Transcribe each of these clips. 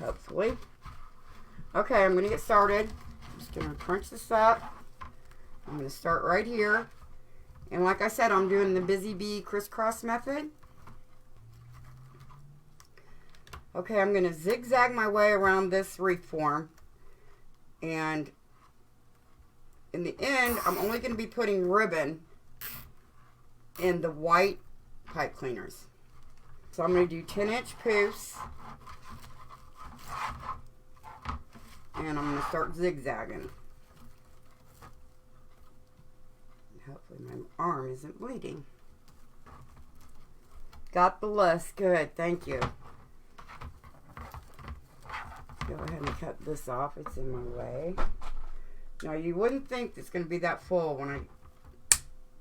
hopefully. Okay, I'm going to get started. I'm just going to crunch this up. I'm going to start right here. And like I said, I'm doing the busy bee crisscross method. Okay, I'm going to zigzag my way around this wreath form. And in the end, I'm only going to be putting ribbon in the white pipe cleaners. So I'm going to do 10-inch poofs. And I'm going to start zigzagging. Hopefully my arm isn't bleeding. Got the list. Good. Thank you. Go ahead and cut this off. It's in my way. Now, you wouldn't think it's going to be that full when I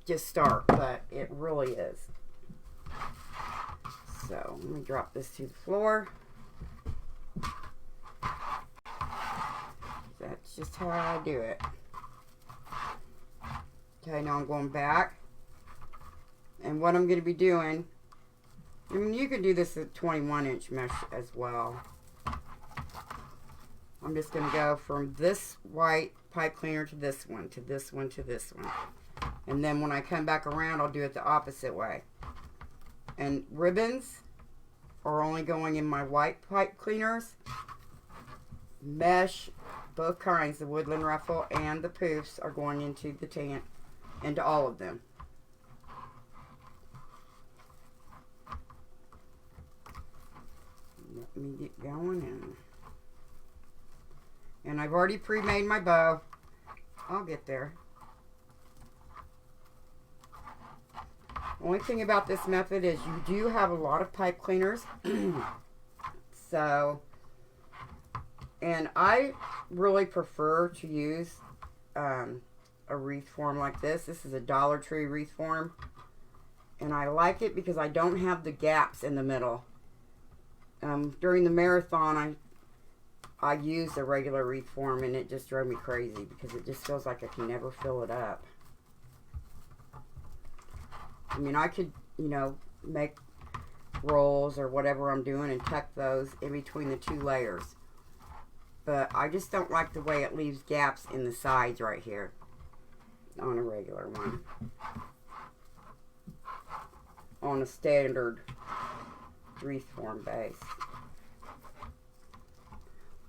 just start, but it really is. So, let me drop this to the floor. That's just how I do it. Okay, now I'm going back. And what I'm going to be doing, I mean, you can do this at 21-inch mesh as well. I'm just going to go from this white pipe cleaner to this one, to this one, to this one. And then when I come back around, I'll do it the opposite way. And ribbons are only going in my white pipe cleaners. Mesh, both kinds, the woodland ruffle and the poofs, are going into the tan, into all of them. Let me get going in. And I've already pre-made my bow. I'll get there. Only thing about this method is you do have a lot of pipe cleaners. So, and I really prefer to use a wreath form like this. This is a Dollar Tree wreath form. And I like it because I don't have the gaps in the middle. During the marathon, I used a regular wreath form and it just drove me crazy because it just feels like I can never fill it up. I mean, I could, you know, make rolls or whatever I'm doing and tuck those in between the two layers. But I just don't like the way it leaves gaps in the sides right here on a regular one. On a standard wreath form base.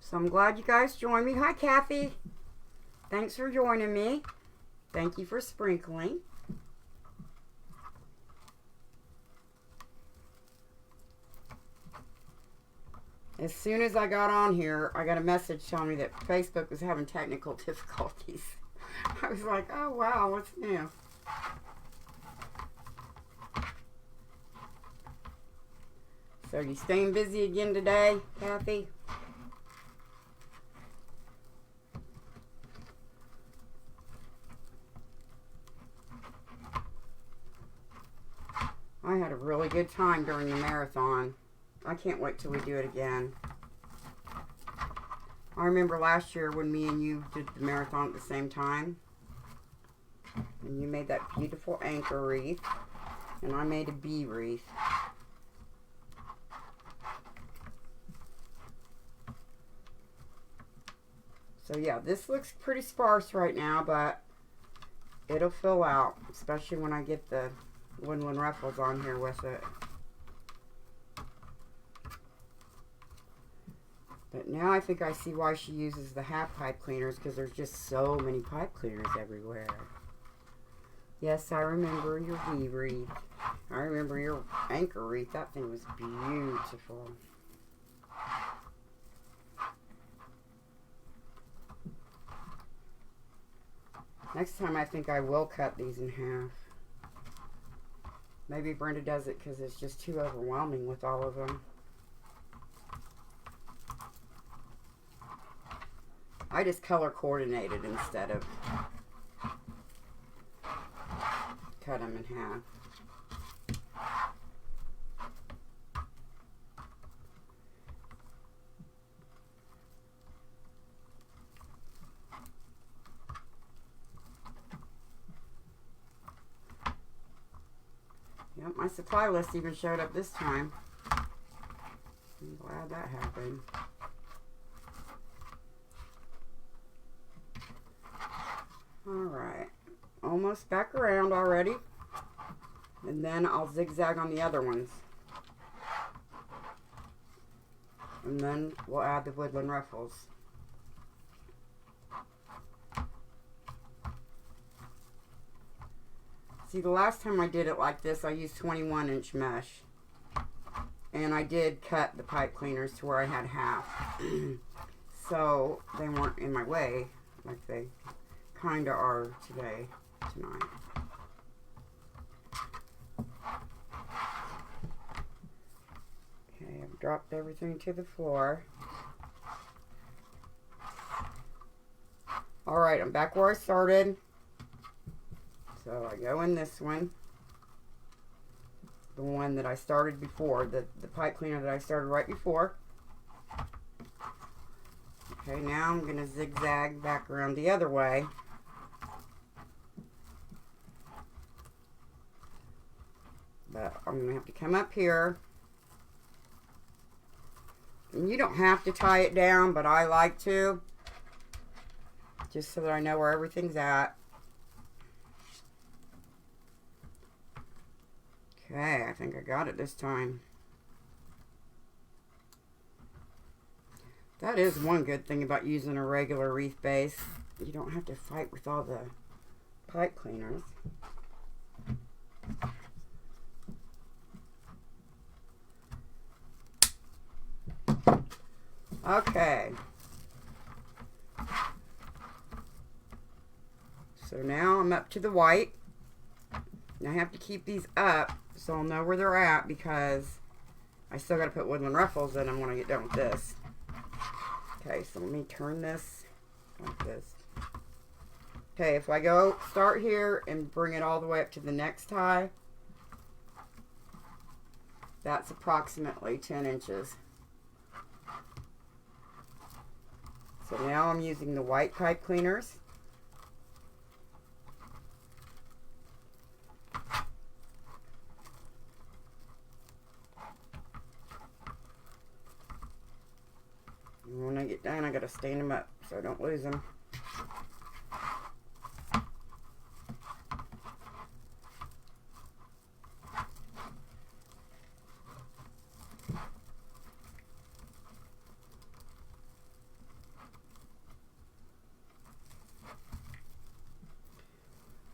So I'm glad you guys joined me. Hi, Kathy. Thanks for joining me. Thank you for sprinkling. As soon as I got on here, I got a message telling me that Facebook was having technical difficulties. I was like, oh wow, what's new? So are you staying busy again today, Kathy? I had a really good time during the marathon. I can't wait till we do it again. I remember last year when me and you did the marathon at the same time. And you made that beautiful anchor wreath. And I made a bee wreath. So yeah, this looks pretty sparse right now, but it'll fill out. Especially when I get the woodland ruffles on here with it. But now I think I see why she uses the half pipe cleaners, because there's just so many pipe cleaners everywhere. Yes, I remember your bee wreath. I remember your anchor wreath. That thing was beautiful. Next time I think I will cut these in half. Maybe Brenda does it because it's just too overwhelming with all of them. I just color coordinated instead of cut them in half. Yep, my supply list even showed up this time. I'm glad that happened. Alright, almost back around already. And then I'll zigzag on the other ones. And then we'll add the woodland ruffles. See, the last time I did it like this, I used 21-inch mesh. And I did cut the pipe cleaners to where I had half. So they weren't in my way like they kind of are tonight. Okay, I've dropped everything to the floor. Alright, I'm back where I started. So I go in this one. The one that I started before, the pipe cleaner that I started right before. Okay, now I'm going to zigzag back around the other way. But I'm going to have to come up here. And you don't have to tie it down, but I like to. Just so that I know where everything's at. Okay, I think I got it this time. That is one good thing about using a regular wreath base. You don't have to fight with all the pipe cleaners. Okay. So now I'm up to the white. And I have to keep these up so I'll know where they're at because I still got to put woodland ruffles in them when I get done with this. Okay, so let me turn this like this. Okay, if I go start here and bring it all the way up to the next tie, that's approximately 10 inches. So now I'm using the white pipe cleaners. And when I get done, I gotta stand them up so I don't lose them.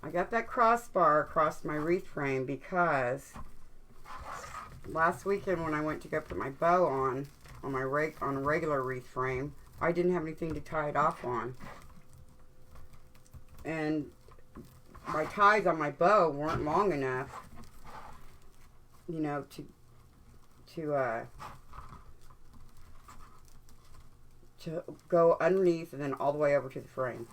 I got that crossbar across my wreath frame because last weekend when I went to go put my bow on my on a regular wreath frame, I didn't have anything to tie it off on. And my ties on my bow weren't long enough, you know, to go underneath and then all the way over to the frame.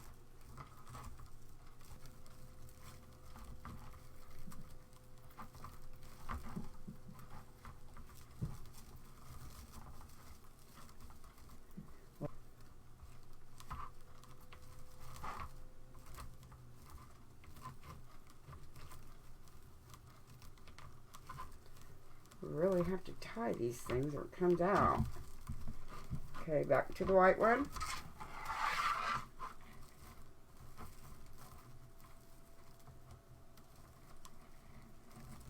Really have to tie these things or it comes out. Okay, back to the white one.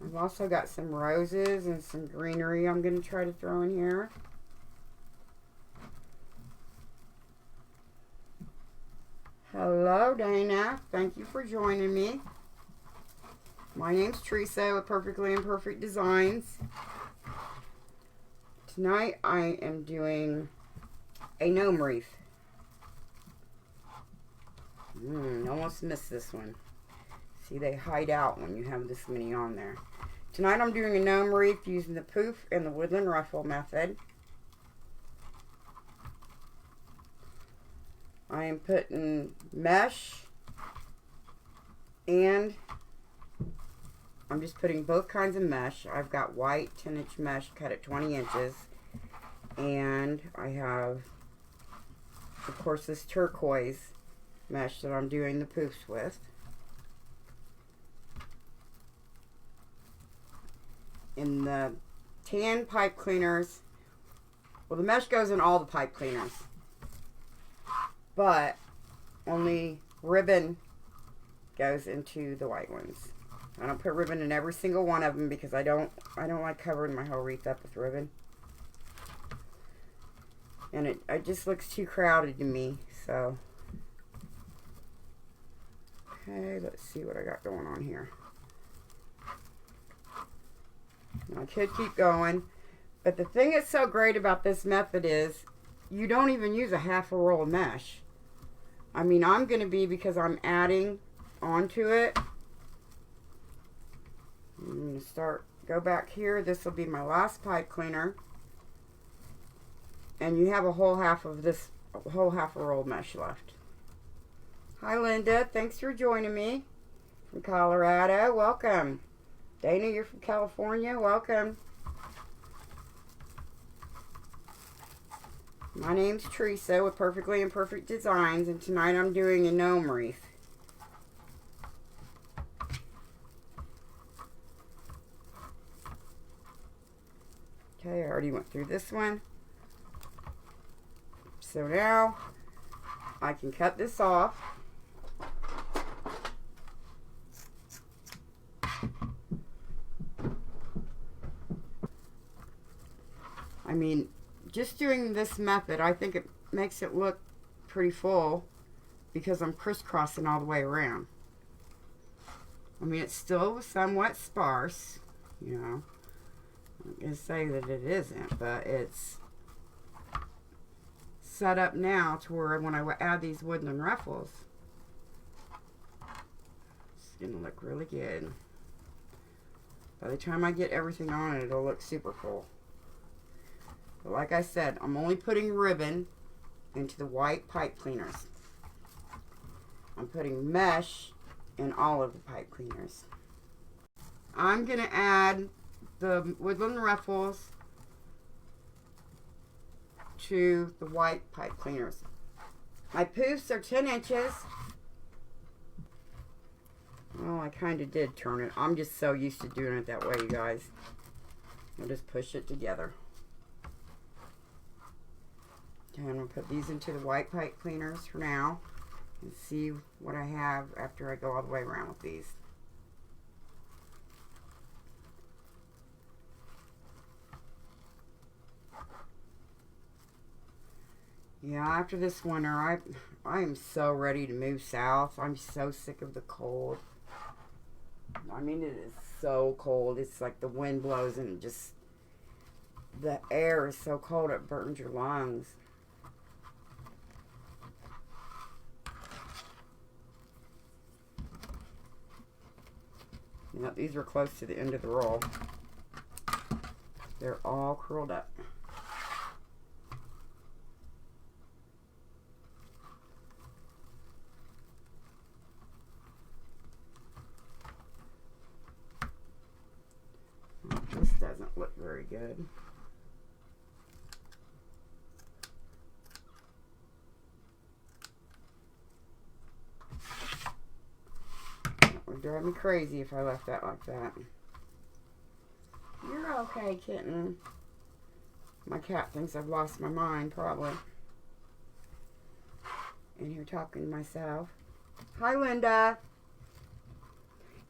I've also got some roses and some greenery I'm going to try to throw in here. Hello, Dana. Thank you for joining me. My name's Teresa with Perfectly Imperfect Designs. Tonight I am doing a gnome wreath. Almost missed this one. See, they hide out when you have this many on there. Tonight I'm doing a gnome wreath using the poof and the woodland ruffle method. I am putting mesh and I'm just putting both kinds of mesh. I've got white 10-inch mesh cut at 20 inches. And I have, of course, this turquoise mesh that I'm doing the poofs with. In the tan pipe cleaners, well, the mesh goes in all the pipe cleaners. But only ribbon goes into the white ones. I don't put ribbon in every single one of them because I don't like covering my whole wreath up with ribbon. And it just looks too crowded to me, so. Okay, let's see what I got going on here. I could keep going, but the thing that's so great about this method is you don't even use a half a roll of mesh. I mean, I'm going to be, because I'm adding onto it, I'm going to go back here. This will be my last pipe cleaner. And you have a whole half of this, a whole half a roll of mesh left. Hi, Linda. Thanks for joining me from Colorado. Welcome. Dana, you're from California. Welcome. My name's Teresa with Perfectly Imperfect Designs, and tonight I'm doing a gnome wreath. Okay, I already went through this one. So now I can cut this off. I mean, just doing this method, I think it makes it look pretty full because I'm crisscrossing all the way around. I mean, it's still somewhat sparse, you know. I'm going to say that it isn't, but it's set up now to where when I add these woodland ruffles, it's going to look really good. By the time I get everything on it, it'll look super full. But like I said, I'm only putting ribbon into the white pipe cleaners. I'm putting mesh in all of the pipe cleaners. I'm going to add the woodland ruffles to the white pipe cleaners. My poofs are 10 inches. Well, I kind of did turn it. I'm just so used to doing it that way, you guys. I'll just push it together. And I'm going to put these into the white pipe cleaners for now and see what I have after I go all the way around with these. Yeah, after this winter, I am so ready to move south. I'm so sick of the cold. I mean, it is so cold. It's like the wind blows and just, the air is so cold it burns your lungs. You know, these were close to the end of the roll. They're all curled up. This doesn't look very good. That would drive me crazy if I left that like that. You're okay, kitten. My cat thinks I've lost my mind, probably. In here talking to myself. Hi, Linda.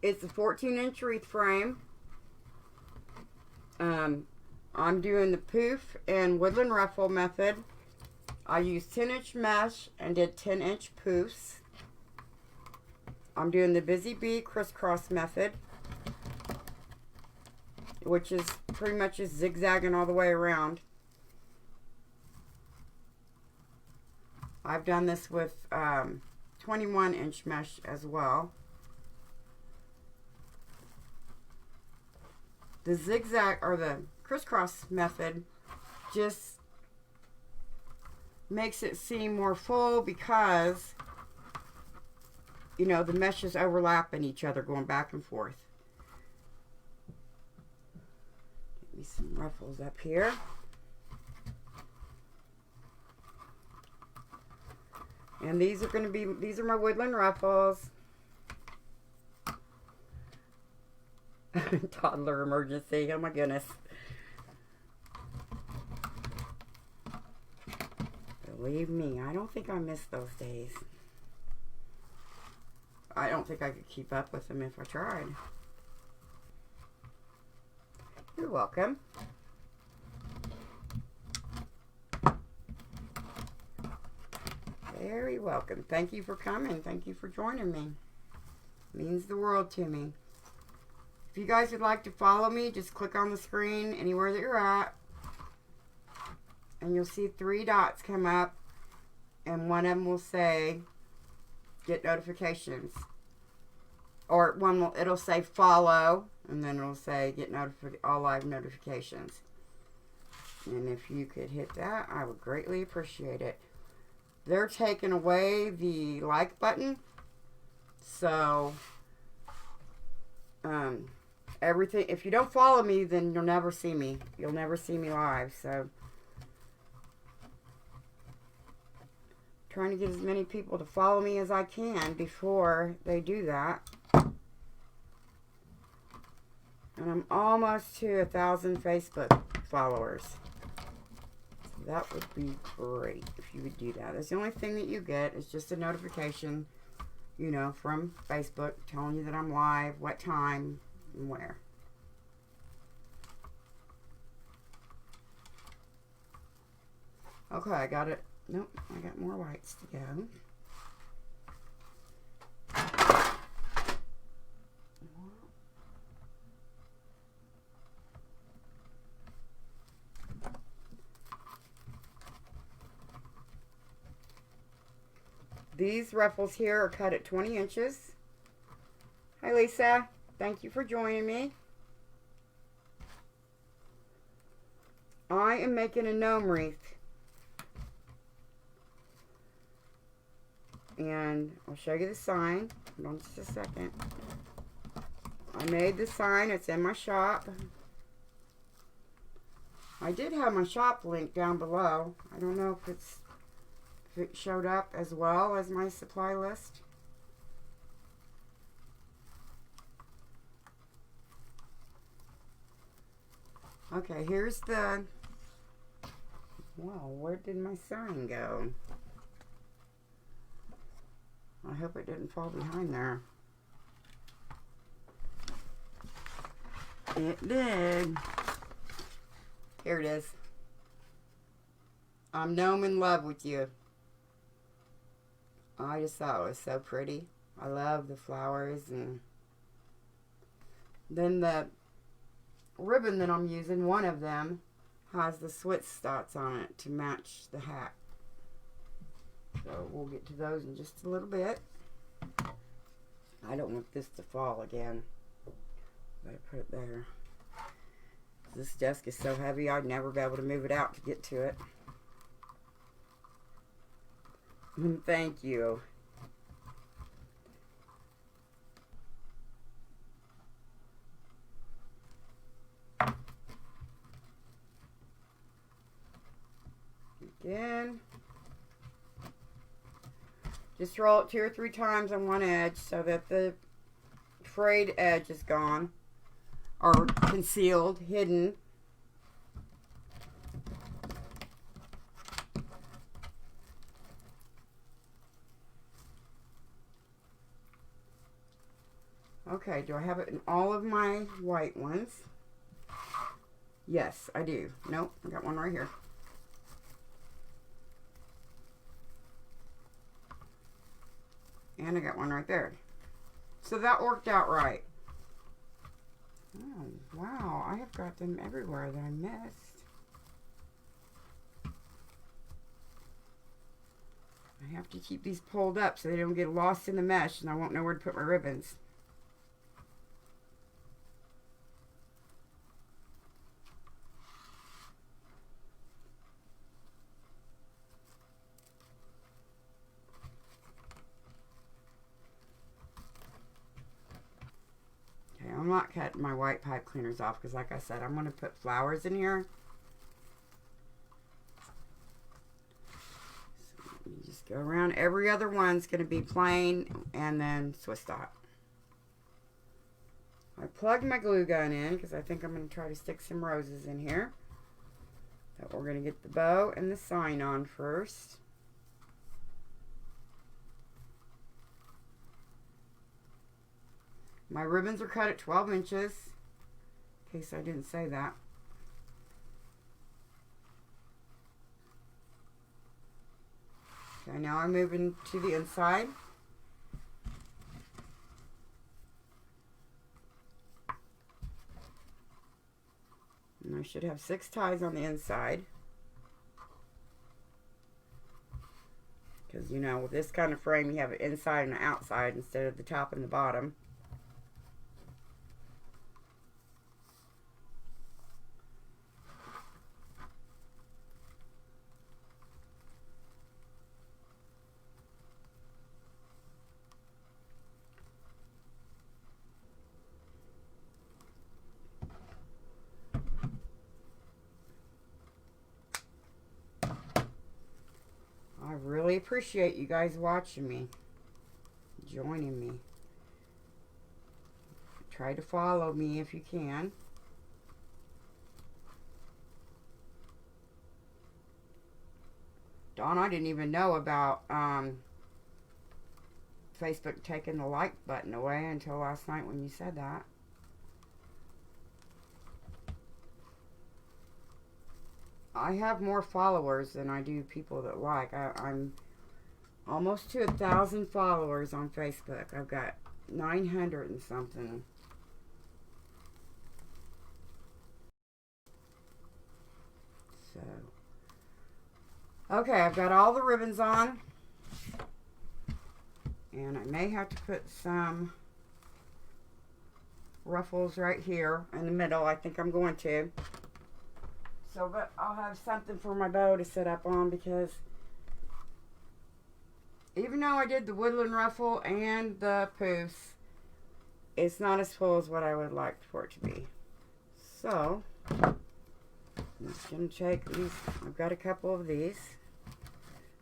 It's a 14-inch wreath frame. I'm doing the poof and woodland ruffle method. I used 10-inch mesh and did 10-inch poofs. I'm doing the busy bee crisscross method, which is pretty much just zigzagging all the way around. I've done this with 21-inch mesh as well. The zigzag or the crisscross method just makes it seem more full because, you know, the meshes overlapping each other going back and forth. Get me some ruffles up here. And these are going to be, these are my woodland ruffles. Toddler emergency, oh my goodness. Believe me, I don't think I miss those days. I don't think I could keep up with them if I tried. You're welcome. Very welcome. Thank you for coming. Thank you for joining me. It means the world to me. If you guys would like to follow me, just click on the screen anywhere that you're at. And you'll see 3 dots come up. And one of them will say, get notifications. Or one will, it'll say follow. And then it'll say get all live notifications. And if you could hit that, I would greatly appreciate it. They're taking away the like button. So, everything, if you don't follow me, then you'll never see me. You'll never see me live. So, trying to get as many people to follow me as I can before they do that. And I'm almost to 1,000 Facebook followers. So that would be great if you would do that. That's the only thing that you get is just a notification, you know, from Facebook telling you that I'm live, what time, and where. Okay, I got it. Nope, I got more whites to go. These ruffles here are cut at 20 inches. Hi, Lisa. Thank you for joining me. I am making a gnome wreath. And I'll show you the sign. Hold on just a second. I made the sign. It's in my shop. I did have my shop link down below. I don't know if it showed up as well as my supply list. Okay, here's the... Wow, where did my sign go? I hope it didn't fall behind there. It did. Here it is. I'm Gnome in love with you. I just thought it was so pretty. I love the flowers. And then the ribbon that I'm using, one of them has the Swiss dots on it to match the hat. So we'll get to those in just a little bit. I don't want this to fall again. I put it there. This desk is so heavy I'd never be able to move it out to get to it. Thank you. Again. Just roll it 2 or 3 times on one edge so that the frayed edge is gone. Or concealed, hidden. Okay, do I have it in all of my white ones? Yes, I do. Nope, I got one right here. And I got one right there. So that worked out right. Oh, wow, I have got them everywhere that I missed. I have to keep these pulled up so they don't get lost in the mesh and I won't know where to put my ribbons. I'm not cutting my white pipe cleaners off because, like I said, I'm going to put flowers in here. So you just go around. Every other one's going to be plain and then Swiss dot. I plugged my glue gun in because I think I'm going to try to stick some roses in here. But we're going to get the bow and the sign on first. My ribbons are cut at 12 inches, in case I didn't say that. Okay, now I'm moving to the inside. And I should have 6 ties on the inside. Because, you know, with this kind of frame, you have an inside and an outside instead of the top and the bottom. I really appreciate you guys watching me, joining me. Try to follow me if you can. Dawn, I didn't even know about Facebook taking the like button away until last night when you said that. I have more followers than I do people that like. I'm almost to 1,000 followers on Facebook. I've got 900 and something. So, okay, I've got all the ribbons on. And I may have to put some ruffles right here in the middle. I think I'm going to. So, but I'll have something for my bow to set up on, because even though I did the woodland ruffle and the poofs, it's not as full as what I would like for it to be. So, I'm just going to take these. I've got a couple of these.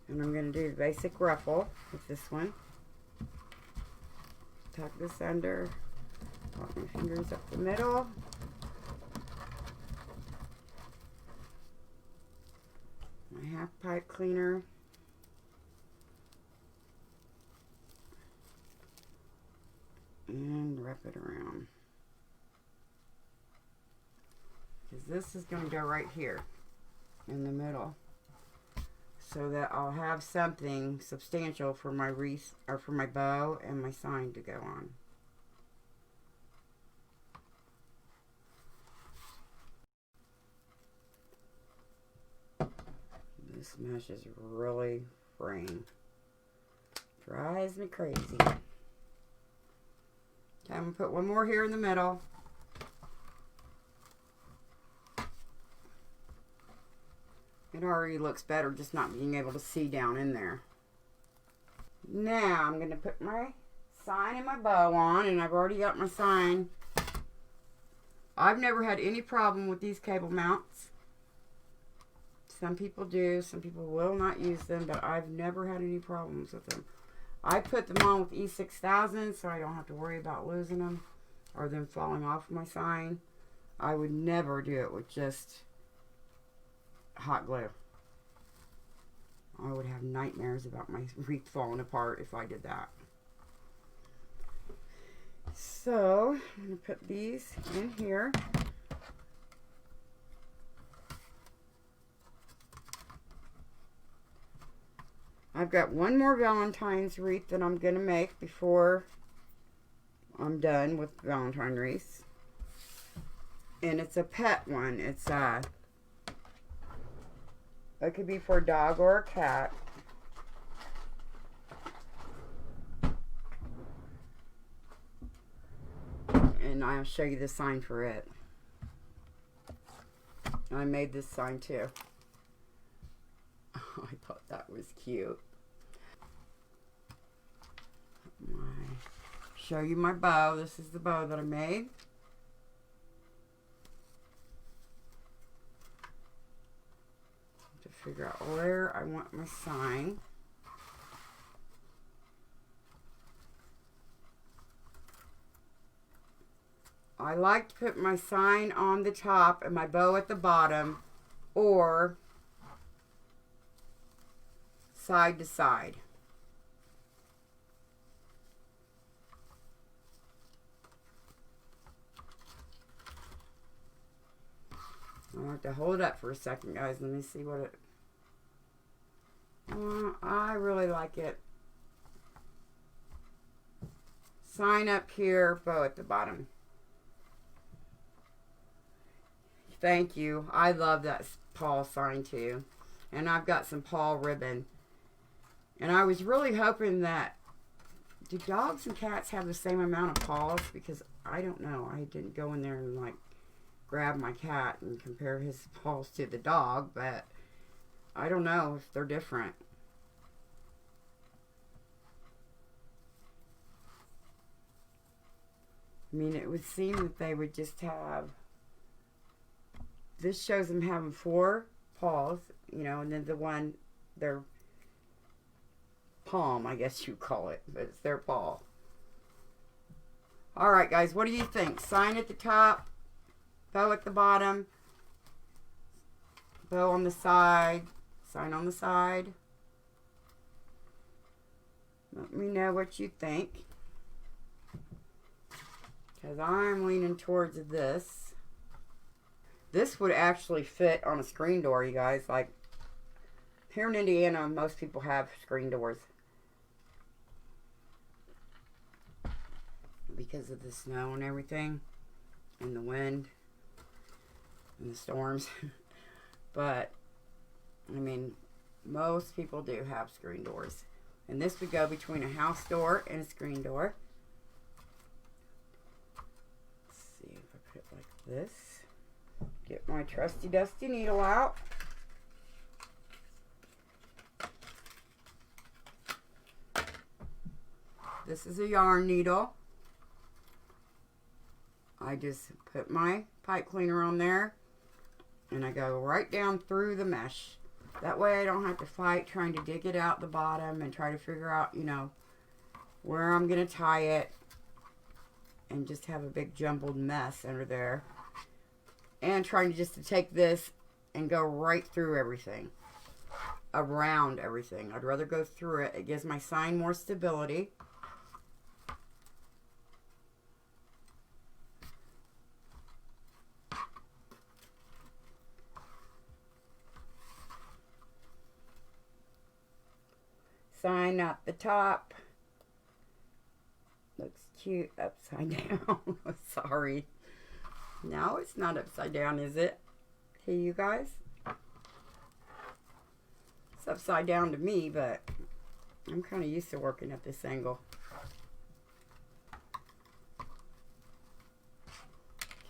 And I'm going to do the basic ruffle with this one. Tuck this under. Walk my fingers up the middle. My half pipe cleaner. And wrap it around. Because this is going to go right here in the middle, so that I'll have something substantial for my wreath, or for my bow and my sign to go on. This mesh is really fraying. Drives me crazy. Okay, I'm going to put one more here in the middle. It already looks better just not being able to see down in there. Now I'm going to put my sign and my bow on, and I've already got my sign. I've never had any problem with these cable mounts. Some people do, some people will not use them, but I've never had any problems with them. I put them on with E6000 so I don't have to worry about losing them or them falling off my sign. I would never do it with just hot glue. I would have nightmares about my wreath falling apart if I did that. So I'm going to put these in here. I've got one more Valentine's wreath that I'm going to make before I'm done with Valentine wreaths. And it's a pet one. It's it could be for a dog or a cat. And I'll show you the sign for it. I made this sign too. I thought that was cute. Show you my bow. This is the bow that I made. To figure out where I want my sign. I like to put my sign on the top and my bow at the bottom, or side to side. I'll have to hold it up for a second, guys. Let me see what it... I really like it. Sign up here, bow at the bottom. Thank you. I love that paw sign too. And I've got some paw ribbon. And I was really hoping that... Do dogs and cats have the same amount of paws? Because I don't know. I didn't go in there and like grab my cat and compare his paws to the dog. But I don't know if they're different. I mean, it would seem that they would just have... This shows them having 4 paws, you know, and then the one, their palm, I guess you call it, but it's their paw. Alright, guys, what do you think? Sign at the top, bow at the bottom, bow on the side, sign on the side. Let me know what you think, because I'm leaning towards this. This would actually fit on a screen door, you guys. Like, here in Indiana, most people have screen doors. Because of the snow and everything. And the wind. And the storms. But, I mean, most people do have screen doors. And this would go between a house door and a screen door. Let's see if I put it like this. Get my trusty dusty needle out. This is a yarn needle. I just put my pipe cleaner on there and I go right down through the mesh. That way I don't have to fight trying to dig it out the bottom and try to figure out, you know, where I'm going to tie it and just have a big jumbled mess under there. And trying to take this and go right through everything. Around everything. I'd rather go through it. It gives my sign more stability. Sign at the top. Looks cute upside down. Sorry. No, it's not upside down, is it? Hey, you guys? It's upside down to me, but I'm kind of used to working at this angle.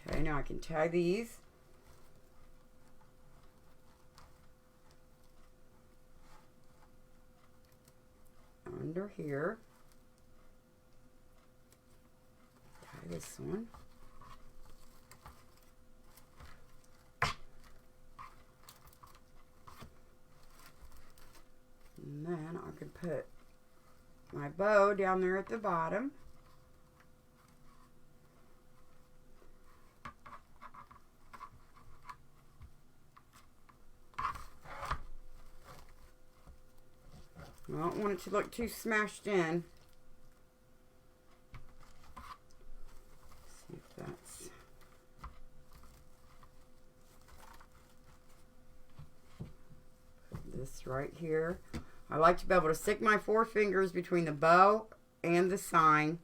Okay, now I can tie these. Under here. Tie this one. And then I could put my bow down there at the bottom. I don't want it to look too smashed in. See if that's... Put this right here. I like to be able to stick my 4 fingers between the bow and the sign.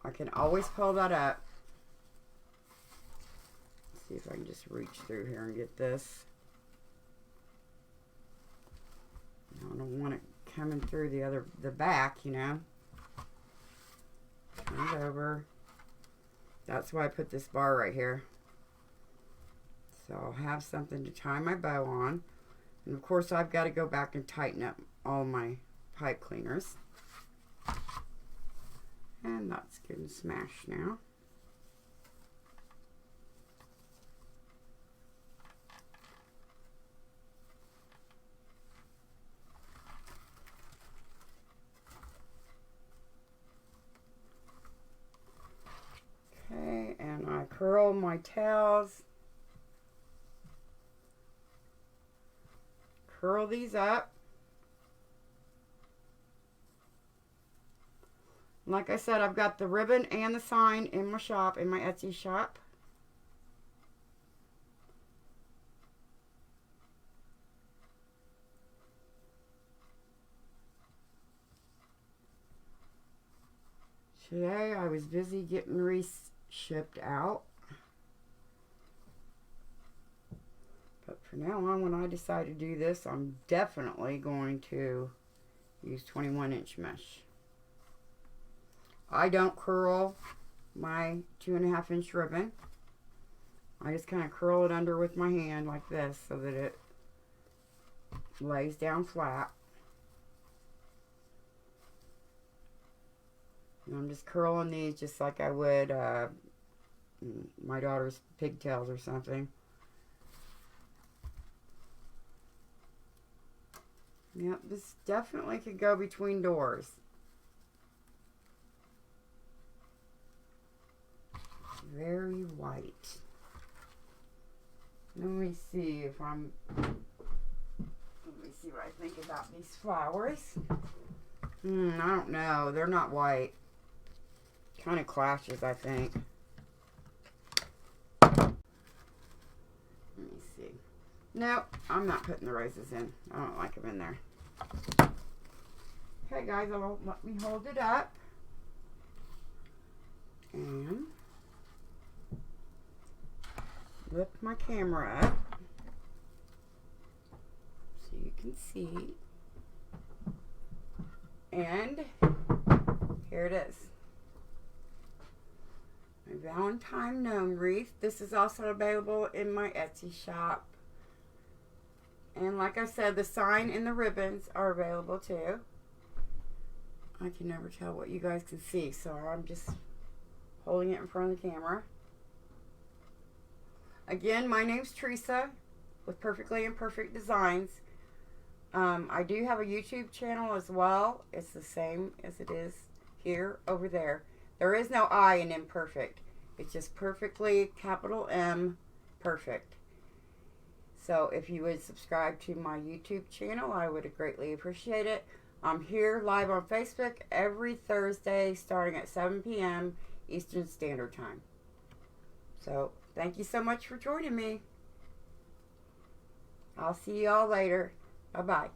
I can always pull that up. Let's see if I can just reach through here and get this. I don't want it coming through the back, you know. Turn it over. That's why I put this bar right here. So I'll have something to tie my bow on. And of course I've got to go back and tighten up all my pipe cleaners. And that's getting smashed now. Okay, and I curl my tails. Curl these up. Like I said, I've got the ribbon and the sign in my shop, in my Etsy shop. Today I was busy getting wreaths shipped out. But for now on, when I decide to do this, I'm definitely going to use 21-inch mesh. I don't curl my 2.5-inch ribbon. I just kind of curl it under with my hand like this so that it lays down flat. And I'm just curling these just like I would my daughter's pigtails or something. Yep, this definitely could go between doors. Very white. Let me see if I'm... Let me see what I think about these flowers. I don't know. They're not white. Kind of clashes, I think. Let me see. Nope, I'm not putting the roses in. I don't like them in there. Okay, guys, let me hold it up. And lift my camera up so you can see. And here it is. My Valentine gnome wreath. This is also available in my Etsy shop. And like I said, the sign and the ribbons are available too. I can never tell what you guys can see, so I'm just holding it in front of the camera. Again, my name's Teresa with Perfectly Imperfect Designs. I do have a YouTube channel as well. It's the same as it is here, over there. There is no I in imperfect. It's just perfectly, capital M, perfect. So if you would subscribe to my YouTube channel, I would greatly appreciate it. I'm here live on Facebook every Thursday starting at 7 p.m. Eastern Standard Time. So thank you so much for joining me. I'll see you all later. Bye-bye.